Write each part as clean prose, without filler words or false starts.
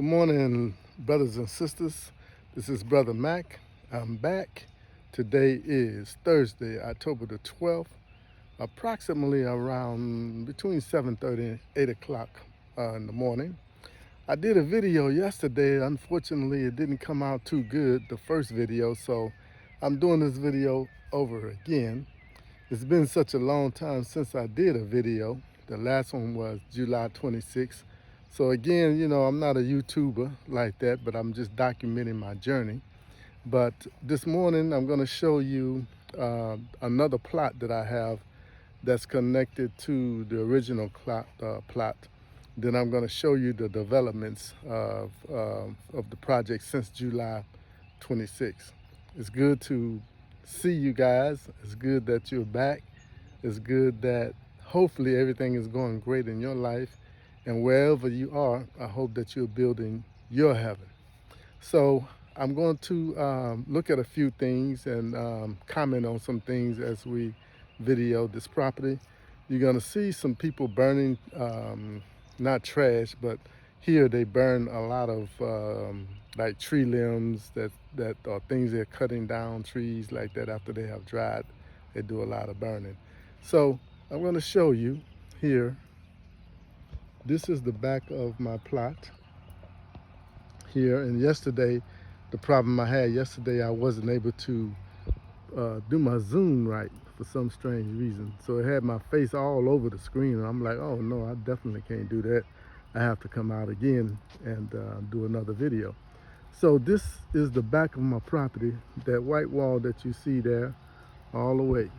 Good morning, brothers and sisters. This is Brother Mac. I'm back. Today is Thursday, October the 12th, approximately around between 7:30 and 8 o'clock in the morning. I did a video yesterday. Unfortunately, it didn't come out too good, the first video, so I'm doing this video over again. It's been such a long time since I did a video. The last one was July 26th. So again, I'm not a YouTuber like that, but I'm just documenting my journey. But this morning, I'm going to show you another plot that I have that's connected to the original plot. Then I'm going to show you the developments of the project since July 26th. It's good to see you guys. It's good that you're back. It's good that hopefully everything is going great in your life. And wherever you are, I hope that you're building your heaven. So I'm going to look at a few things and comment on some things as we video this property. You're going to see some people burning, not trash, but here they burn a lot of like tree limbs that are things they're cutting down, trees like that after they have dried. They do a lot of burning. So I'm going to show you here. This is the back of my plot here. And yesterday, the problem I had yesterday, I wasn't able to do my zoom right for some strange reason. So it had my face all over the screen. And I'm like, oh no, I definitely can't do that. I have to come out again and do another video. So this is the back of my property. That white wall that you see there, all the way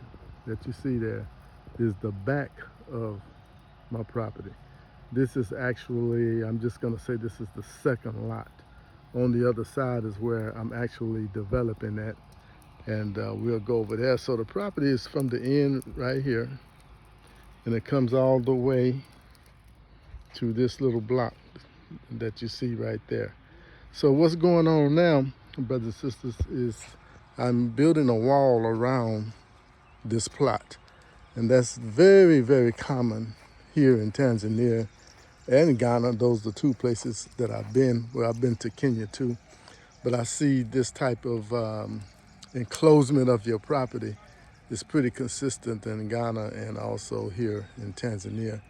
that you see there, is the back of my property. This is actually, I'm just gonna say this is the second lot. On the other side is where I'm actually developing that, and we'll go over there. So the property is from the end right here, and it comes all the way to this little block that you see right there. So what's going on now, brothers and sisters, is I'm building a wall around this plot. And that's very, very common here in Tanzania and Ghana. Those are the two places that I've been. Well, I've been to Kenya too. But I see this type of enclosement of your property is pretty consistent in Ghana and also here in Tanzania.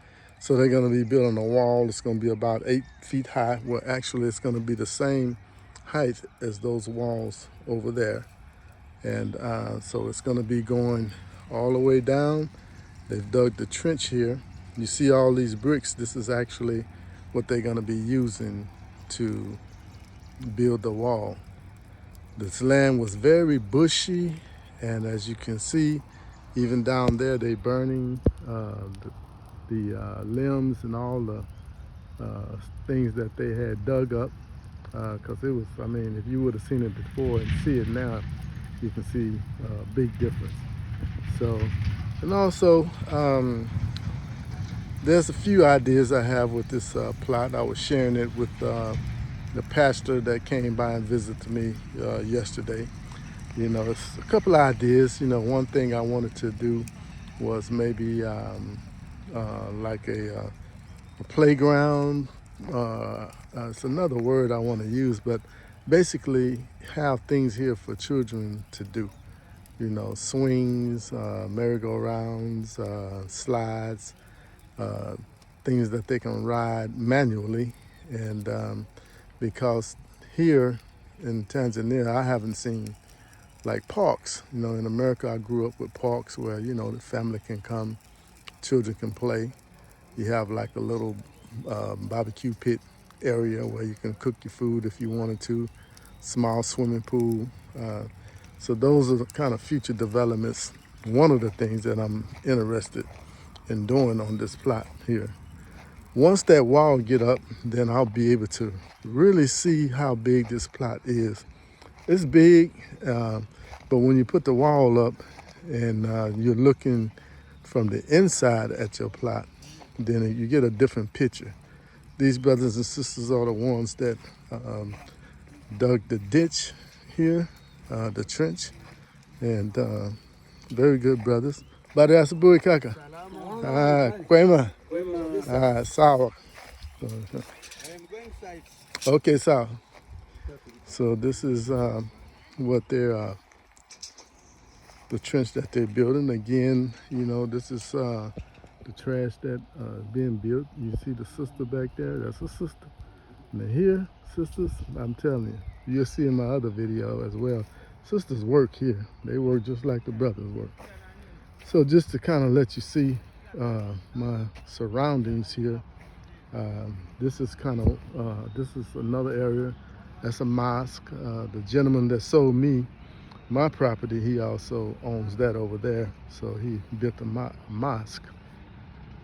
So they're going to be building a wall. It's going to be about 8 feet high. Well, actually, it's going to be the same height as those walls over there. And so it's going to be going all the way down. They've dug the trench here. You see all these bricks. This is actually what they're going to be using to build the wall. This land was very bushy, and as you can see, even down there, they burning the limbs and all the things that they had dug up, because it was, I mean, if you would have seen it before and see it now, you can see a big difference. So, and also, there's a few ideas I have with this plot. I was sharing it with the pastor that came by and visited me yesterday. It's a couple of ideas. One thing I wanted to do was maybe like a playground. It's another word I want to use, but basically have things here for children to do. Swings, merry-go-rounds, slides, things that they can ride manually. And because here in Tanzania, I haven't seen like parks. In America, I grew up with parks where, the family can come, children can play. You have like a little barbecue pit area where you can cook your food if you wanted to, small swimming pool. So those are the kind of future developments. One of the things that I'm interested in doing on this plot here. Once that wall get up, then I'll be able to really see how big this plot is. It's big, but when you put the wall up and you're looking from the inside at your plot, then you get a different picture. These brothers and sisters are the ones that dug the ditch here, the trench, and very good brothers. Baada ya asubuhi kaka. Kwema. Sawa. I am going side. Okay, so this is what they're the trench that they're building. Again, you know, this is the trash that being built. You see the sister back there? That's a sister. Now here, sisters, I'm telling you, you'll see in my other video as well. Sisters work here. They work just like the brothers work. So just to kind of let you see my surroundings here, this is this is another area. That's a mosque. The gentleman that sold me my property, he also owns that over there. So he built a mosque.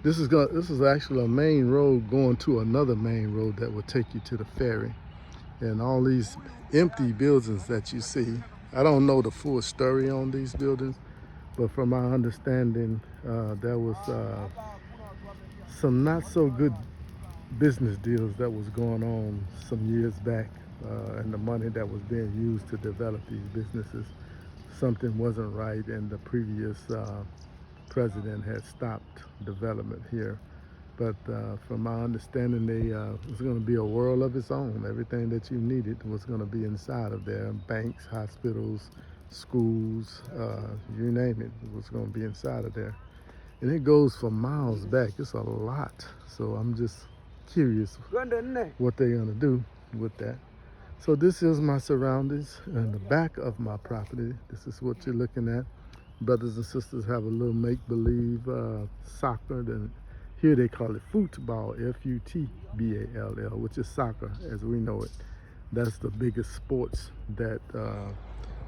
This is actually a main road going to another main road that will take you to the ferry. And all these empty buildings that you see, I don't know the full story on these buildings, but from my understanding, there was some not so good business deals that was going on some years back, and the money that was being used to develop these businesses, something wasn't right, and the previous president had stopped development here. But from my understanding, it was going to be a world of its own. Everything that you needed was going to be inside of there. Banks, hospitals, schools, you name it, was going to be inside of there. And it goes for miles back. It's a lot. So I'm just curious what they're going to do with that. So this is my surroundings and the back of my property. This is what you're looking at. Brothers and sisters have a little make-believe soccer. Then here they call it football, F-U-T-B-A-L-L, which is soccer as we know it. That's the biggest sports that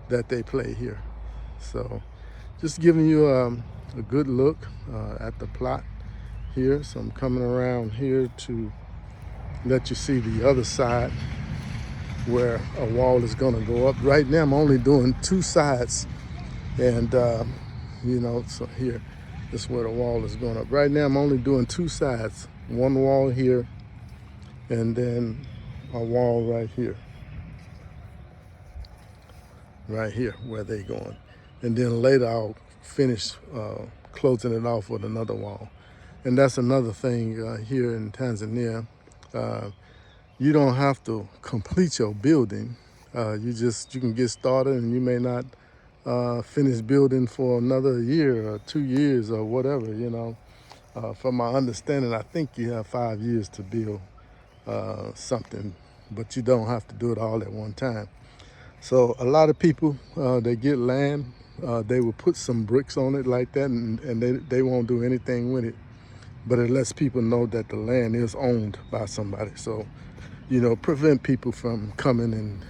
that they play here. So just giving you a good look at the plot here. So I'm coming around here to let you see the other side where a wall is going to go up. Right now I'm only doing two sides, and you know, so here, this is where the wall is going up. Right now I'm only doing two sides, one wall here and then a wall right here where they going. And then later I'll finish closing it off with another wall. And that's another thing here in Tanzania. You don't have to complete your building. You can get started, and you may not finish building for another year or 2 years or whatever, you know. From my understanding, I think you have 5 years to build something, but you don't have to do it all at one time. So a lot of people, they get land, they will put some bricks on it like that, and they won't do anything with it. But it lets people know that the land is owned by somebody. So, you know, prevent people from coming and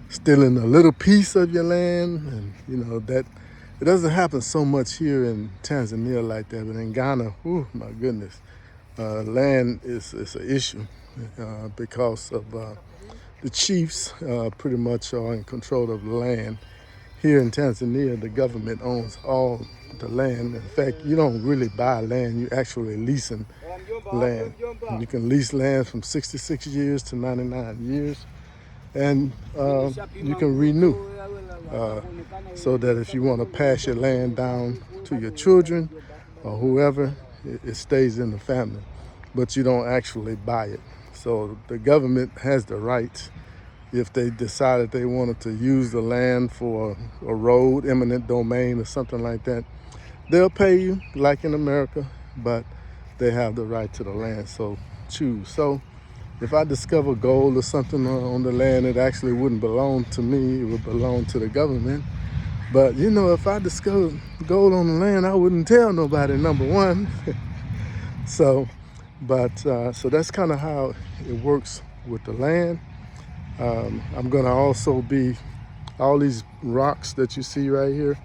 stealing a little piece of your land. And, you know, that it doesn't happen so much here in Tanzania like that. But in Ghana, oh my goodness, land is an issue because of the chiefs pretty much are in control of the land. Here in Tanzania, the government owns all the land. In fact, you don't really buy land, you're actually leasing land. You can lease land from 66 years to 99 years, and you can renew. So that if you want to pass your land down to your children or whoever, it stays in the family, but you don't actually buy it. So the government has the right, if they decided they wanted to use the land for a road, eminent domain or something like that, they'll pay you like in America, but they have the right to the land, so choose. So if I discover gold or something on the land, it actually wouldn't belong to me, it would belong to the government. But you know, if I discovered gold on the land, I wouldn't tell nobody, number one. So that's kind of how it works with the land. I'm gonna also be, all these rocks that you see right here,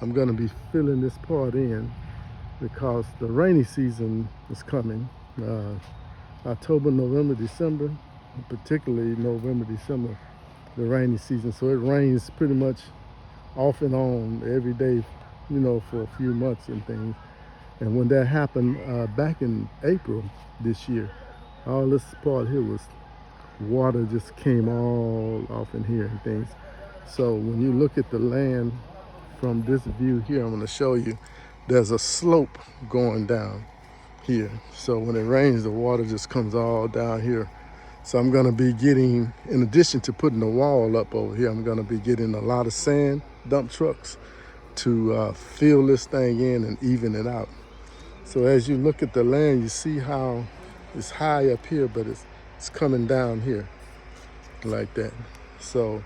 I'm gonna be filling this part in because the rainy season is coming. October, November, December, particularly November, December, the rainy season. So it rains pretty much off and on every day, you know, for a few months and things. And when that happened back in April this year, all this part here was water just came all off in here and things. So when you look at the land from this view here, I'm going to show you, there's a slope going down here. So when it rains, the water just comes all down here So I'm going to be getting, in addition to putting the wall up over here, I'm going to be getting a lot of sand dump trucks to fill this thing in and even it out. So as you look at the land, you see how it's high up here, but it's coming down here like that. So,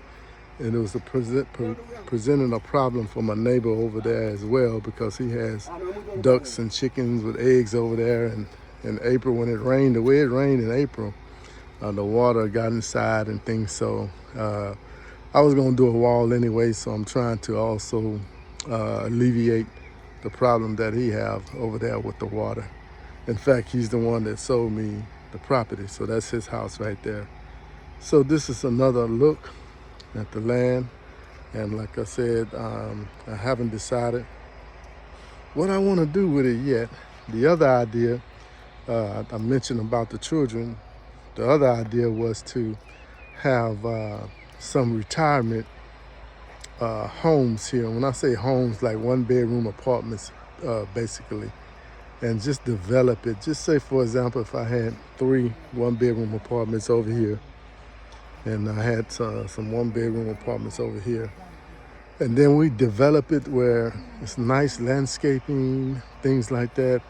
and it was presenting a problem for my neighbor over there as well, because he has ducks and chickens with eggs over there. And in April, when it rained, the way it rained in April, the water got inside and things. So I was going to do a wall anyway, so I'm trying to also alleviate the problem that he have over there with the water. In fact, he's the one that sold me the property, so that's his house right there. So this is another look at the land, and like I said, I haven't decided what I want to do with it yet. The other idea, I mentioned about the children, the other idea was to have some retirement homes here. When I say homes, like 1-bedroom apartments, basically, and just develop it. Just say, for example, if I had 3 1-bedroom apartments over here, and I had some 1-bedroom apartments over here, and then we develop it where it's nice landscaping, things like that.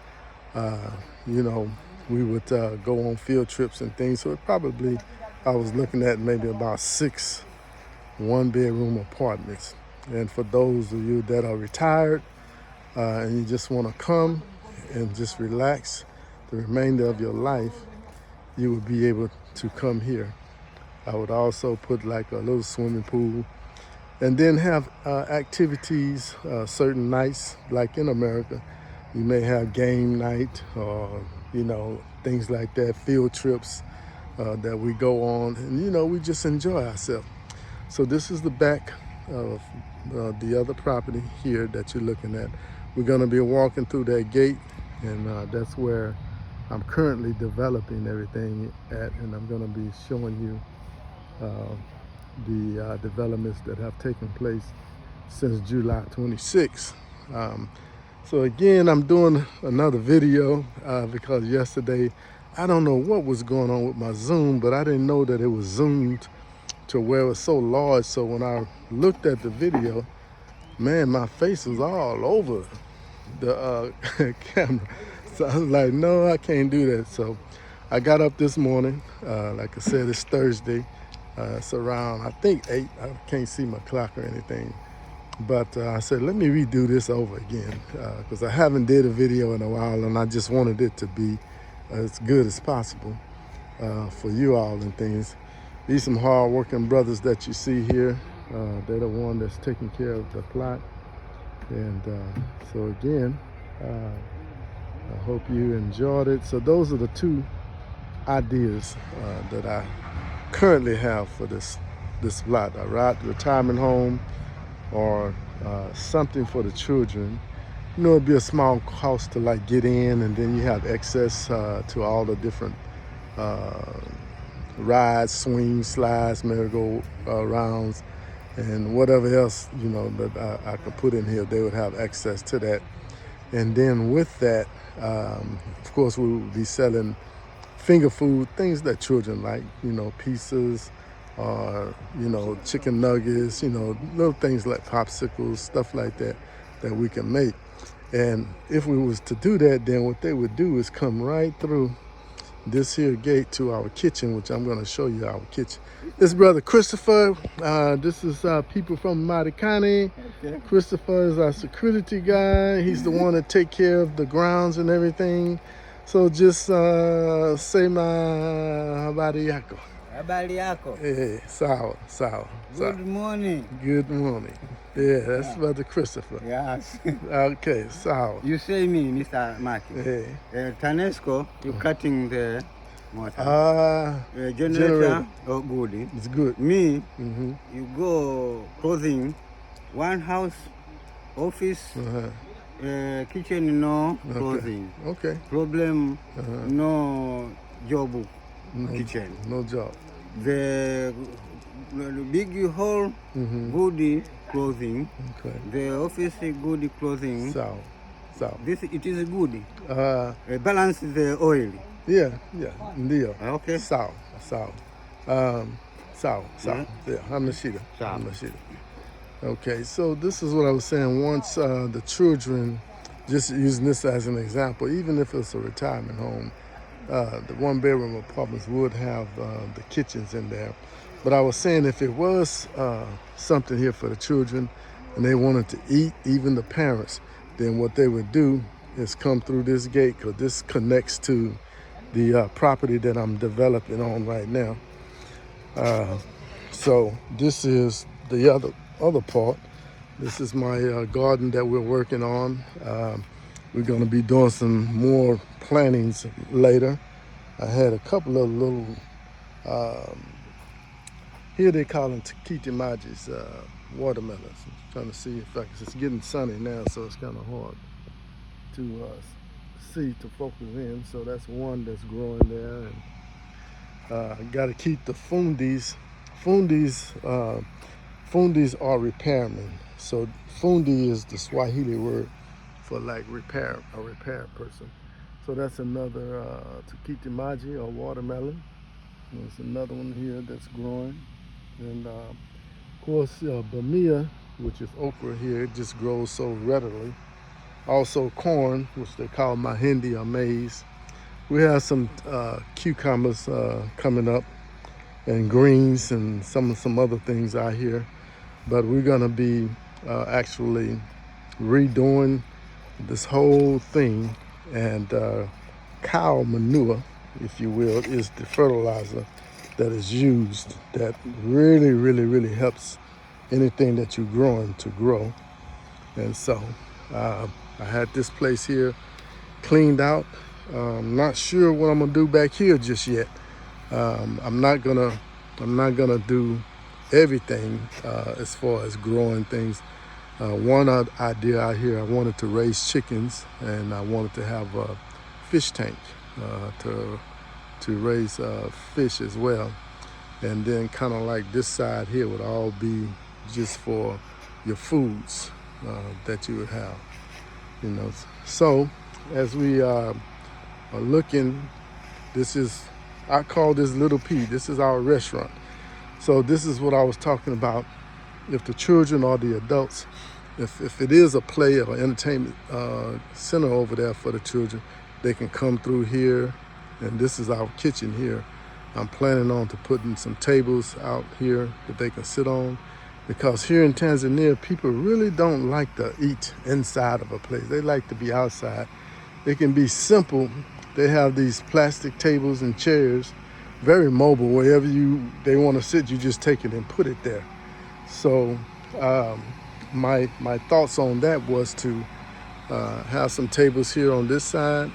You know, we would go on field trips and things. So it probably, I was looking at maybe about 6 1-bedroom apartments. And for those of you that are retired and you just want to come and just relax the remainder of your life, you would be able to come here. I would also put like a little swimming pool, and then have activities certain nights, like in America. You may have game night, or you know, things like that, field trips that we go on, and you know, we just enjoy ourselves. So this is the back of the other property here that you're looking at. We're going to be walking through that gate, and that's where I'm currently developing everything at, and I'm going to be showing you the developments that have taken place since July 26th. So again, I'm doing another video because yesterday, I don't know what was going on with my Zoom, but I didn't know that it was zoomed to where it was so large. So when I looked at the video, man, my face was all over the camera. So I was like, no, I can't do that. So I got up this morning. Like I said, it's Thursday. It's around, I think 8. I can't see my clock or anything. But I said, let me redo this over again, because I haven't did a video in a while, and I just wanted it to be as good as possible for you all and things. These some hard-working brothers that you see here. They're the one that's taking care of the plot. And so again, I hope you enjoyed it. So those are the 2 ideas that I currently have for this plot: a retirement home, or something for the children. You know, it'd be a small cost to like get in, and then you have access to all the different rides, swings, slides, merry-go-rounds, and whatever else, you know, that I could put in here. They would have access to that. And then with that, of course, we would be selling finger food, things that children like, you know, pizzas, or, you know, chicken nuggets, you know, little things like popsicles, stuff like that, that we can make. And if we was to do that, then what they would do is come right through this here gate to our kitchen, which I'm going to show you our kitchen. This brother Christopher, this is people from Marikani. Okay. Christopher is our security guy. He's the one that take care of the grounds and everything. So just say my habari yako. Habari yako. Sawa. Good morning. Good morning. Yeah, that's Brother Christopher. Yes. Okay, sawa. You say me, Mr. Martin. Yeah. Tanesco, you cutting the motor. Generator. Oh, good. It's good. Me, you go clothing, one house, office, kitchen, no clothing. Okay. Problem, no job, kitchen. No job. The big hall, good clothing. Okay. The office, good clothing. So. This, it is good. Balance the oil. Yeah, ndio. Okay. Sawa. Sawa. Sawa. Yeah, hamna shida. Sawa. Hamna shida. Okay, so this is what I was saying. Once the children, just using this as an example, even if it's a retirement home, the one-bedroom apartments would have the kitchens in there. But I was saying if it was something here for the children and they wanted to eat, even the parents, then what they would do is come through this gate, because this connects to the property that I'm developing on right now. So this is the other part. This is my garden that we're working on. We're going to be doing some more plantings later. I had a couple of little, here they call them Tikiti Majis, watermelons. I'm trying to see if it's getting sunny now, so it's kind of hard to to focus in. So that's one that's growing there. And got to keep the fundis. Fundis are repairmen. So fundi is the Swahili word for like a repair person. So that's another Tikiti Maji or watermelon. There's another one here that's growing. And of course bamia, which is okra here, it just grows so readily. Also corn, which they call mahindi or maize. We have some cucumbers coming up, and greens and some other things out here. But we're gonna be actually redoing this whole thing, and cow manure, if you will, is the fertilizer that is used that really helps anything that you're growing to grow. And so I had this place here cleaned out. Not sure what I'm gonna do back here just yet. I'm not gonna do everything as far as growing things. One idea out here, I wanted to raise chickens, and I wanted to have a fish tank to raise fish as well. And then kind of like this side here would all be just for your foods that you would have, you know. So as we are looking, I call this Little P. This is our restaurant. So this is what I was talking about. If the children or the adults, if it is a play or entertainment center over there for the children, they can come through here. And this is our kitchen here. I'm planning on to putting some tables out here that they can sit on, because here in Tanzania, people really don't like to eat inside of a place. They like to be outside. It can be simple. They have these plastic tables and chairs, very mobile. Wherever they want to sit, you just take it and put it there. So my thoughts on that was to have some tables here on this side,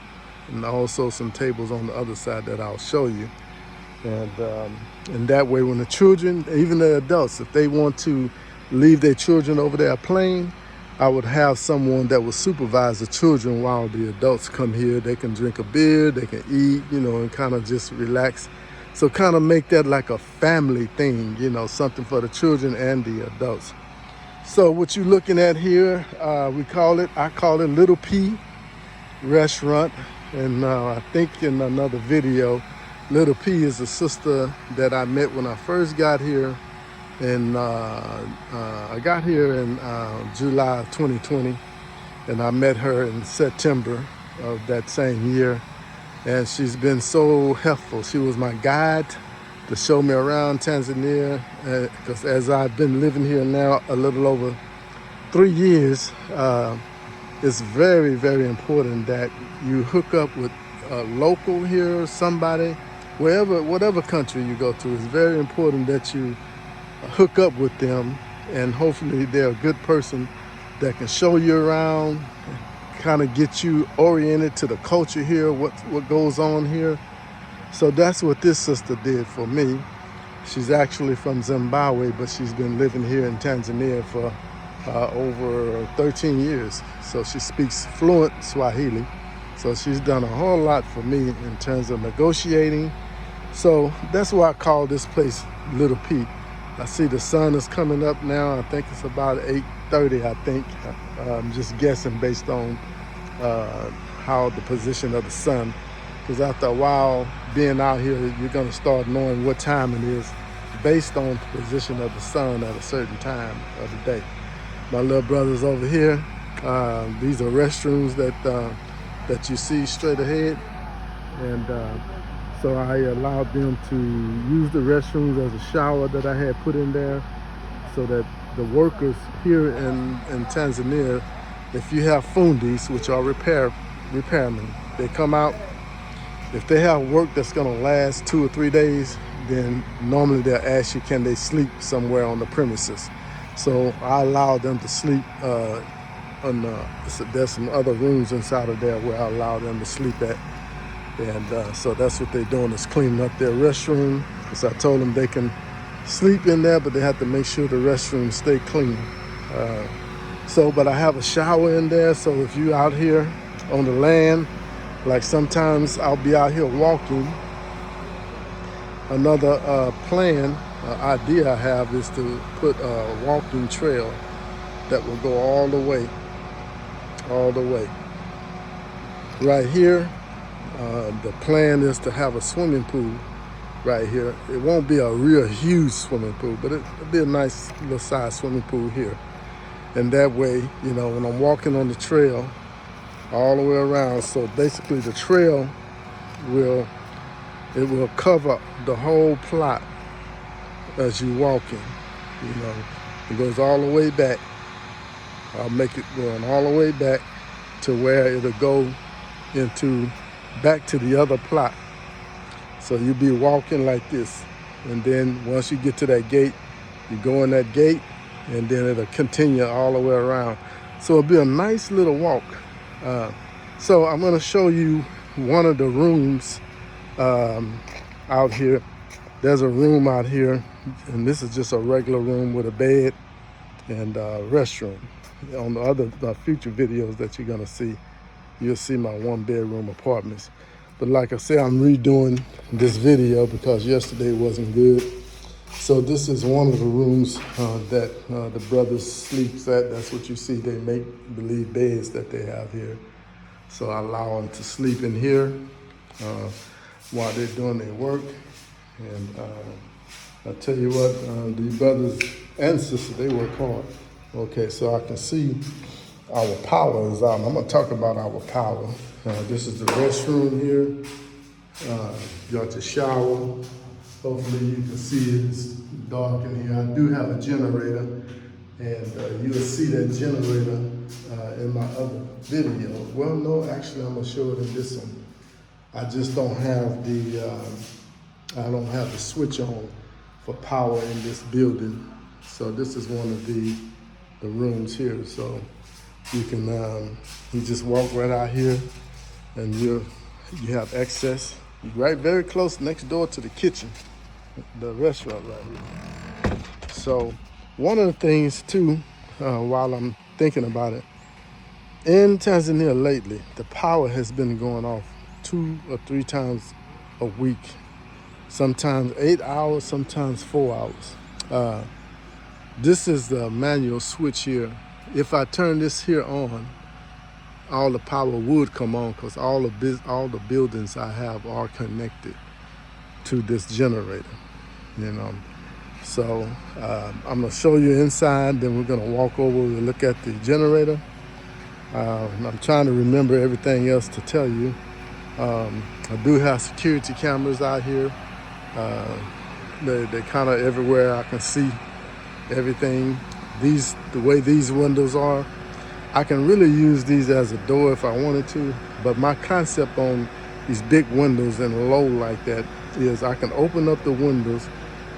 and also some tables on the other side that I'll show you. And that way, when the children, even the adults, if they want to leave their children over there playing, I would have someone that would supervise the children while the adults come here. They can drink a beer, they can eat, you know, and kind of just relax. So kind of make that like a family thing, you know, something for the children and the adults. So what you're looking at here, I call it Little P Restaurant. And I think in another video, Little P is a sister that I met when I first got here. And I got here in July 2020, and I met her in September of that same year. And she's been so helpful. She was my guide to show me around Tanzania, because as I've been living here now a little over 3 years, it's very important that you hook up with a local here, somebody, whatever country you go to. It's very important that you hook up with them, and hopefully they're a good person that can show you around, kind of get you oriented to the culture here, what goes on here. So that's what this sister did for me. She's actually from Zimbabwe, but she's been living here in Tanzania for over 13 years. So she speaks fluent Swahili. So she's done a whole lot for me in terms of negotiating. So that's why I call this place Little P. I see the sun is coming up now. I think it's about 8:30, I think. I'm just guessing based on how the position of the sun because after a while being out here, you're gonna start knowing what time it is based on the position of the sun at a certain time of the day. My little brother's over here. These are restrooms that you see straight ahead, and so I allowed them to use the restrooms as a shower that I had put in there, so that the workers here in Tanzania, if you have fundis, which are repairmen, they come out. If they have work that's gonna last 2 or 3 days, then normally they'll ask you, can they sleep somewhere on the premises? So I allow them to sleep there's some other rooms inside of there where I allow them to sleep at. And so that's what they're doing, is cleaning up their restroom. Because I told them they can sleep in there, but they have to make sure the restrooms stay clean. But I have a shower in there, so if you out here on the land, like sometimes I'll be out here walking. Another idea I have is to put a walking trail that will go all the way. Right here, the plan is to have a swimming pool right here. It won't be a real huge swimming pool, but it'll be a nice little size swimming pool here. And that way, when I'm walking on the trail all the way around, so basically the trail will cover the whole plot as you walking. It goes all the way back. I'll make it going all the way back to where it'll go back to the other plot. So you'll be walking like this, and then once you get to that gate, you go in that gate, and then it'll continue all the way around. So it'll be a nice little walk. So I'm gonna show you one of the rooms out here. There's a room out here, and this is just a regular room with a bed and a restroom. On the other future videos that you're gonna see, you'll see my 1-bedroom apartments. But like I said, I'm redoing this video because yesterday wasn't good. So this is one of the rooms that the brothers sleeps at. That's what you see. They make believe beds that they have here. So I allow them to sleep in here while they're doing their work. And I tell you what, the brothers and sisters, they work hard. Okay, so I can see our power is out. I'm gonna talk about our power. This is the restroom here. You got your shower. Hopefully you can see it. It's dark in here. I do have a generator, and you'll see that generator in my other video. Well, no, actually I'm gonna show it in this one. I just don't have the switch on for power in this building. So this is one of the rooms here. So you can you just walk right out here, and you have access. You're right very close next door to the kitchen, the restaurant right here. So one of the things too, while I'm thinking about it, in Tanzania lately, the power has been going off 2 or 3 times a week. Sometimes 8 hours, sometimes 4 hours. This is the manual switch here. If I turn this here on, all the power would come on, because all the buildings I have are connected to this generator. So I'm gonna show you inside, then we're gonna walk over and look at the generator. I'm trying to remember everything else to tell you. I do have security cameras out here. They're kind of everywhere. I can see everything. The way these windows are, I can really use these as a door if I wanted to, but my concept on these big windows and low like that is I can open up the windows,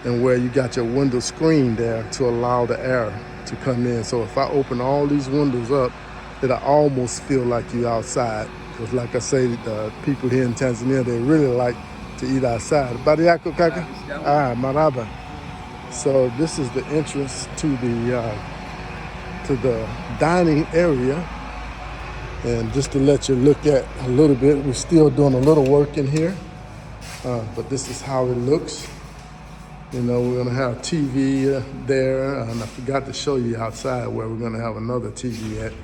and where you got your window screen there to allow the air to come in. So if I open all these windows up, it'll almost feel like you're outside. Because like I say, the people here in Tanzania, they really like to eat outside. Bariako kaka? Maraba. So this is the entrance to the dining area. And just to let you look at a little bit, we're still doing a little work in here, but this is how it looks. We're gonna have TV there, and I forgot to show you outside where we're gonna have another TV at.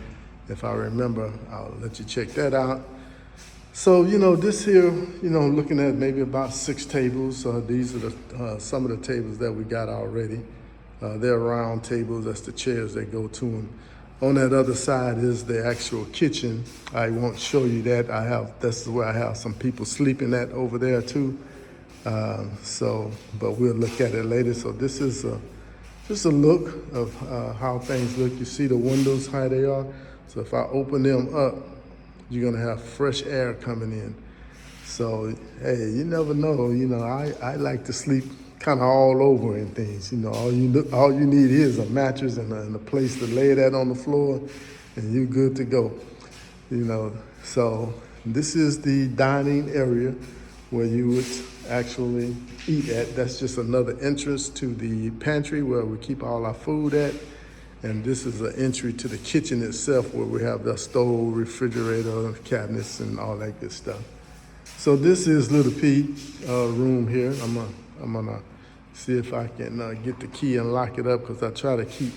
If I remember, I'll let you check that out. So, this here, looking at maybe about 6 tables. These are some of the tables that we got already. They're round tables. That's the chairs that go to them. On that other side is the actual kitchen. I won't show you that. This is where I have some people sleeping at over there too. But we'll look at it later. So this is just a look of how things look. You see the windows, how they are. So if I open them up, you're gonna have fresh air coming in. So, hey, you never know. I like to sleep kind of all over and things. All you need is a mattress and a place to lay that on the floor, and you're good to go. So this is the dining area where you would actually eat at. That's just another entrance to the pantry where we keep all our food at. And this is an entry to the kitchen itself where we have the stove, refrigerator, cabinets, and all that good stuff. So this is Little P room here. I'm gonna see if I can get the key and lock it up, because I try to keep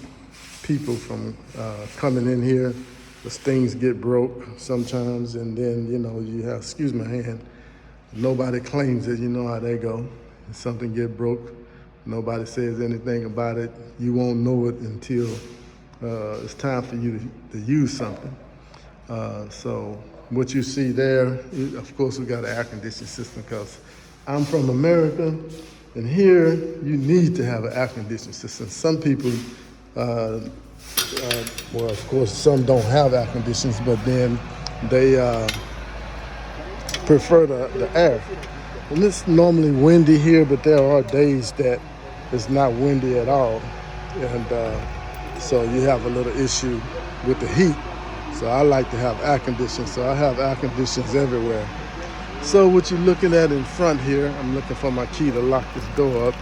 people from coming in here, because things get broke sometimes, and then you have, excuse my hand, nobody claims it. You know how they go. If something get broke, nobody says anything about it. You won't know it until it's time for you to use something. So what you see there, of course, we got an air conditioning system, because I'm from America, and here you need to have an air conditioning system. Some people, well, of course, some don't have air conditioners, but then they prefer the air. And it's normally windy here, but there are days that it's not windy at all. And so you have a little issue with the heat. So I like to have air conditioning. So I have air conditioners everywhere. So what you're looking at in front here, I'm looking for my key to lock this door up.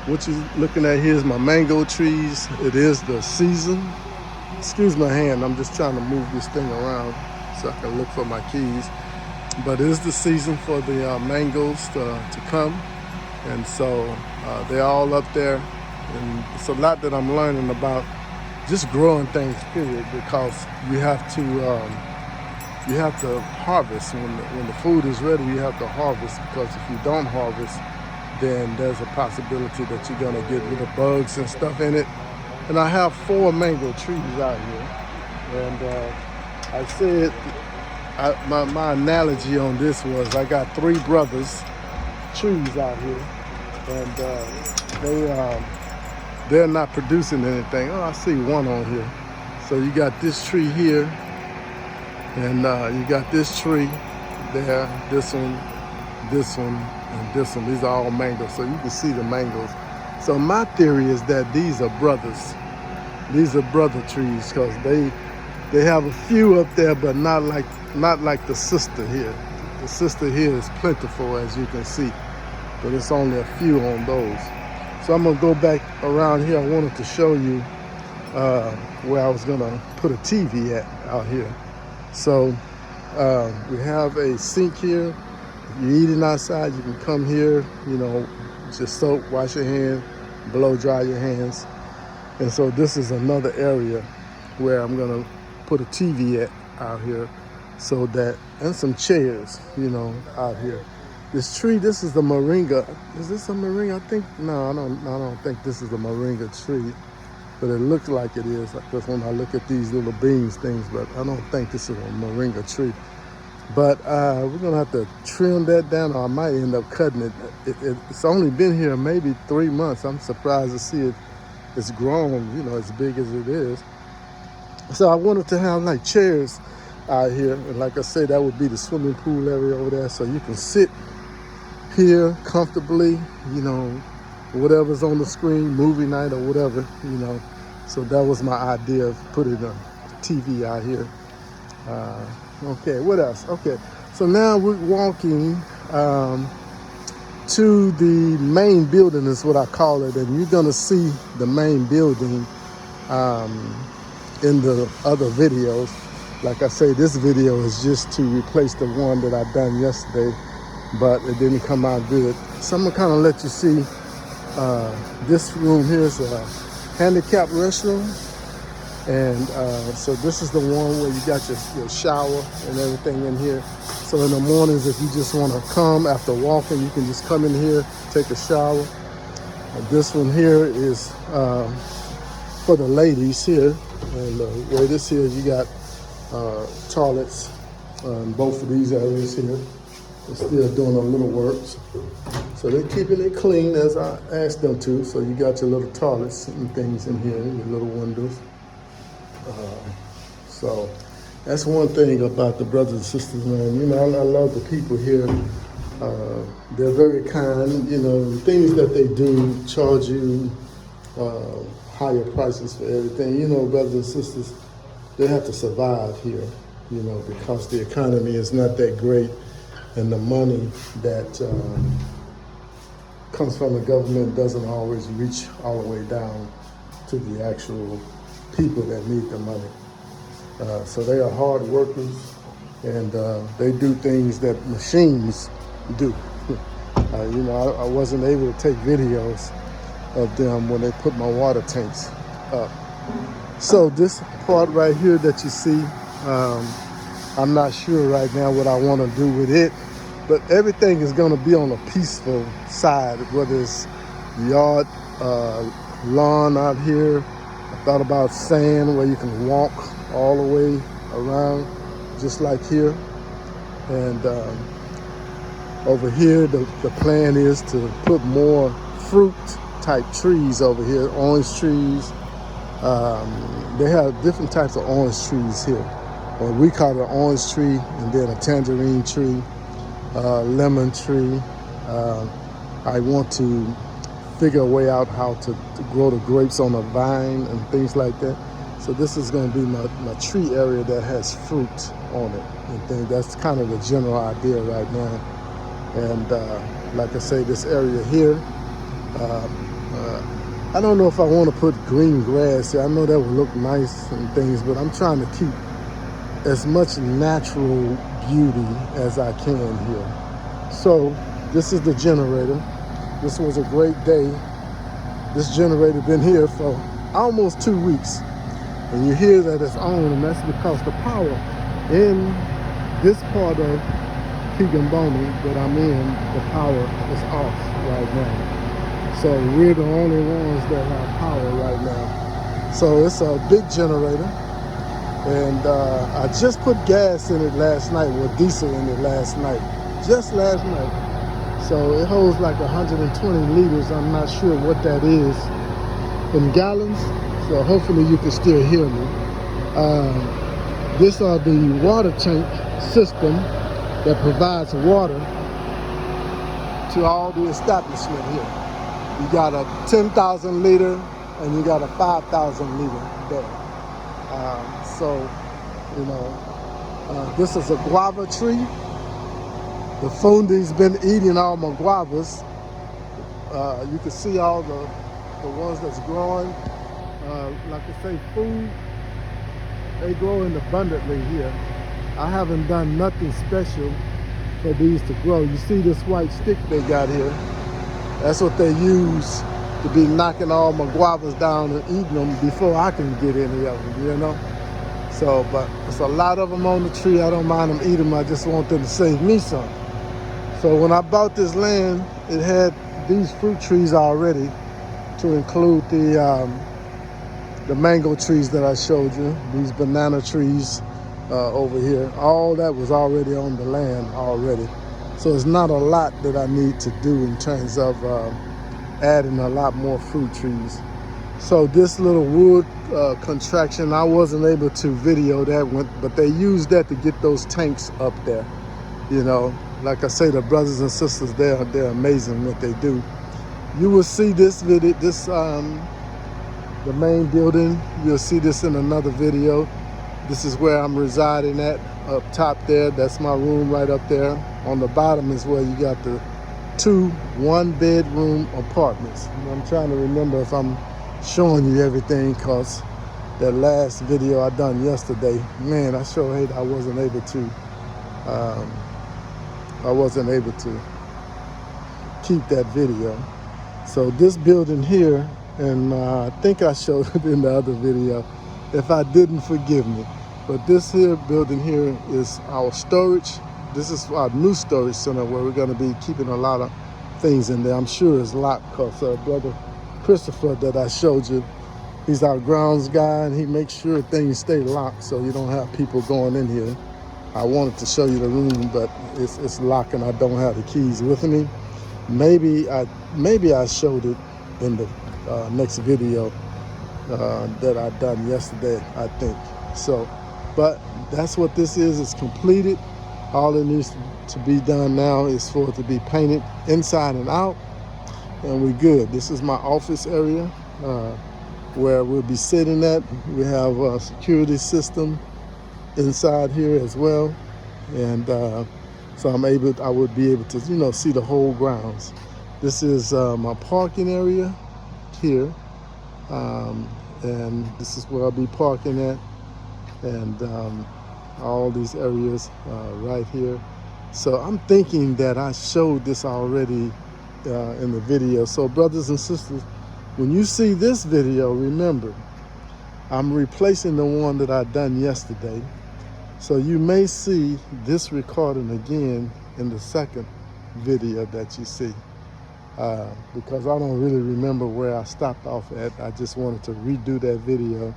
What you're looking at here is my mango trees. It is the season. Excuse my hand, I'm just trying to move this thing around so I can look for my keys. But it is the season for the mangoes to come. And so they're all up there. And it's a lot that I'm learning about just growing things, period, because you have to harvest. When the food is ready, you have to harvest, because if you don't harvest, then there's a possibility that you're gonna get rid of bugs and stuff in it. And I have 4 mango trees out here. And I said, my analogy on this was, I got 3 brothers, trees out here, and they're not producing anything. Oh, I see one on here. So you got this tree here, and you got this tree there, this one, and this one. These are all mangoes, so you can see the mangoes. So my theory is that these are brothers. These are brother trees, because they have a few up there, but not like the sister here. The sister here is plentiful, as you can see, but it's only a few on those. So I'm gonna go back around here. I wanted to show you where I was gonna put a TV at out here. So we have a sink here. If you're eating outside, you can come here, just soap, wash your hands, blow dry your hands. And so this is another area where I'm gonna put a TV at out here, so that, and some chairs, out here. This tree, this is the moringa. Is this a moringa? I don't think this is a moringa tree, but it looks like it is, because when I look at these little beans things, but I don't think this is a moringa tree. But we're gonna have to trim that down, or I might end up cutting it. It's only been here maybe 3 months. I'm surprised to see it's grown, as big as it is. So I wanted to have like chairs out here, and like I said, that would be the swimming pool area over there, so you can sit here comfortably, whatever's on the screen, movie night or whatever, So that was my idea of putting a TV out here. Okay, what else? Okay, so now we're walking to the main building, is what I call it, and you're gonna see the main building in the other videos. Like I say, this video is just to replace the one that I done yesterday, but it didn't come out good. So I'm gonna kind of let you see this room here is a handicapped restroom. And so this is the one where you got your shower and everything in here. So in the mornings, if you just want to come after walking, you can just come in here, take a shower. This one here is for the ladies here. And where this here, you got toilets in both of these areas here. They're still doing a little work. So they're keeping it clean as I asked them to. So you got your little toilets and things in here, your little windows. So that's one thing about the brothers and sisters, man. You know, I love the people here. They're very kind. You know, the things that they do charge you higher prices for everything. You know, brothers and sisters, they have to survive here, you know, because the economy is not that great, and the money that comes from the government doesn't always reach all the way down to the actual people that need the money. So they are hard workers, and they do things that machines do. You know, I wasn't able to take videos of them when they put my water tanks up. So this part right here that you see, I'm not sure right now what I want to do with it, but everything is going to be on a peaceful side, whether it's yard, lawn out here. I thought about sand where you can walk all the way around, just like here. And over here, the plan is to put more fruit type trees over here, orange trees. They have different types of orange trees here. Well, we call it an orange tree, and then a tangerine tree, lemon tree. I want to figure a way out how to grow the grapes on a vine and things like that. So this is going to be my tree area that has fruit on it. And that's kind of the general idea right now. And like I say, this area here, I don't know if I want to put green grass here. I know that would look nice and things, but I'm trying to keep as much natural beauty as I can here. So this is the generator. This was a great day. This generator been here for almost 2 weeks. And you hear that it's on, and that's because the power in this part of Kigamboni that I'm in, the power is off right now. So we're the only ones that have power right now. So it's a big generator. And I just put gas in it last night, with diesel in it last night, just last night. So it holds like 120 liters. I'm not sure what that is in gallons. So hopefully you can still hear me. These are the water tank system that provides water to all the establishment here. You got a 10,000 liter and you got a 5,000 liter there. So, you know, this is a guava tree. The fundi's been eating all my guavas. You can see all the ones that's growing. Like I say, food, they grow in abundantly here. I haven't done nothing special for these to grow. You see this white stick they got here? That's what they use to be knocking all my guavas down and eating them before I can get any of them, you know? So, but there's a lot of them on the tree. I don't mind them eating them. I just want them to save me some. So when I bought this land, it had these fruit trees already, to include the mango trees that I showed you, these banana trees over here. All that was already on the land already. So it's not a lot that I need to do in terms of adding a lot more fruit trees. So this little wood contraction, I wasn't able to video that one, but they used that to get those tanks up there. You know, like I say, the brothers and sisters, they're amazing what they do. You will see this video, the main building. You'll see this in another video. This is where I'm residing at, up top there. That's my room right up there. On the bottom is where you got the 2 one-bedroom apartments. And I'm trying to remember if I'm showing you everything, because that last video I done yesterday, man, I sure hate I wasn't able to keep that video. So this building here, and I think I showed it in the other video, if I didn't, forgive me. But this here building here is our storage. This is our new storage center where we're going to be keeping a lot of things in there. I'm sure it's locked because Brother Christopher that I showed you, he's our grounds guy, and he makes sure things stay locked so you don't have people going in here. I wanted to show you the room, but it's locked and I don't have the keys with me. Maybe I showed it in the next video that I done yesterday, I think. So, but that's what this is. It's completed. All that needs to be done now is for it to be painted inside and out, and we're good. This is my office area where we'll be sitting at. We have a security system inside here as well, and so I would be able to, see the whole grounds. This is my parking area here, and this is where I'll be parking at, and all these areas right here. So I'm thinking that I showed this already in the video. So brothers and sisters, when you see this video, remember, I'm replacing the one that I done yesterday. So you may see this recording again in the second video that you see, because I don't really remember where I stopped off at. I just wanted to redo that video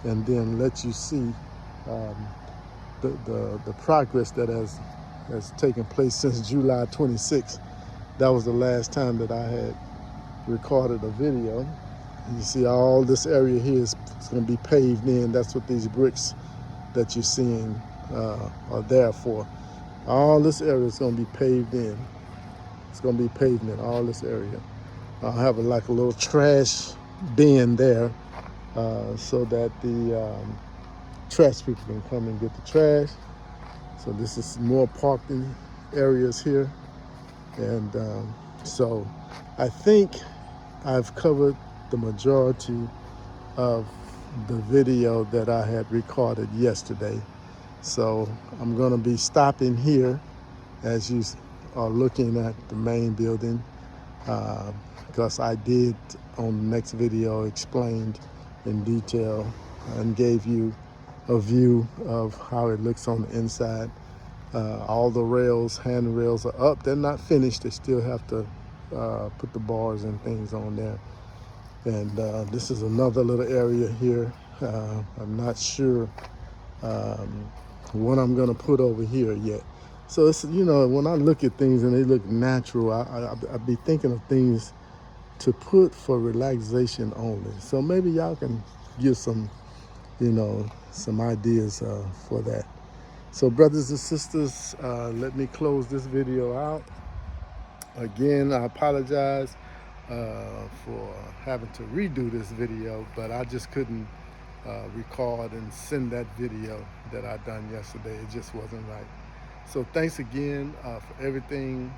and then let you see the progress that has taken place since July 26th. That was the last time that I had recorded a video. You see all this area here is going to be paved in. That's what these bricks that you're seeing are there for. All this area is going to be paved in. It's going to be pavement, all this area. I'll have like a little trash bin there so that the trash people can come and get the trash. So this is more parking areas here. And so I think I've covered the majority of the video that I had recorded yesterday. So I'm going to be stopping here as you are looking at the main building, because I did on the next video explained in detail and gave you a view of how it looks on the inside. All the rails, handrails are up. They're not finished. They still have to put the bars and things on there. And this is another little area here. I'm not sure what I'm gonna put over here yet. So it's, when I look at things and they look natural, I be thinking of things to put for relaxation only. So maybe y'all can give some, some ideas for that. So brothers and sisters, let me close this video out. Again, I apologize for having to redo this video, but I just couldn't record and send that video that I done yesterday. It just wasn't right. So thanks again for everything.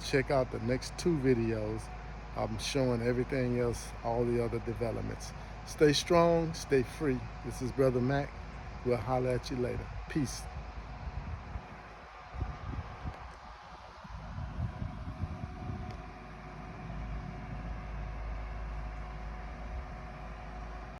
Check out the next two videos. I'm showing everything else, all the other developments. Stay strong, stay free. This is Brother Mac. We'll holler at you later. Peace.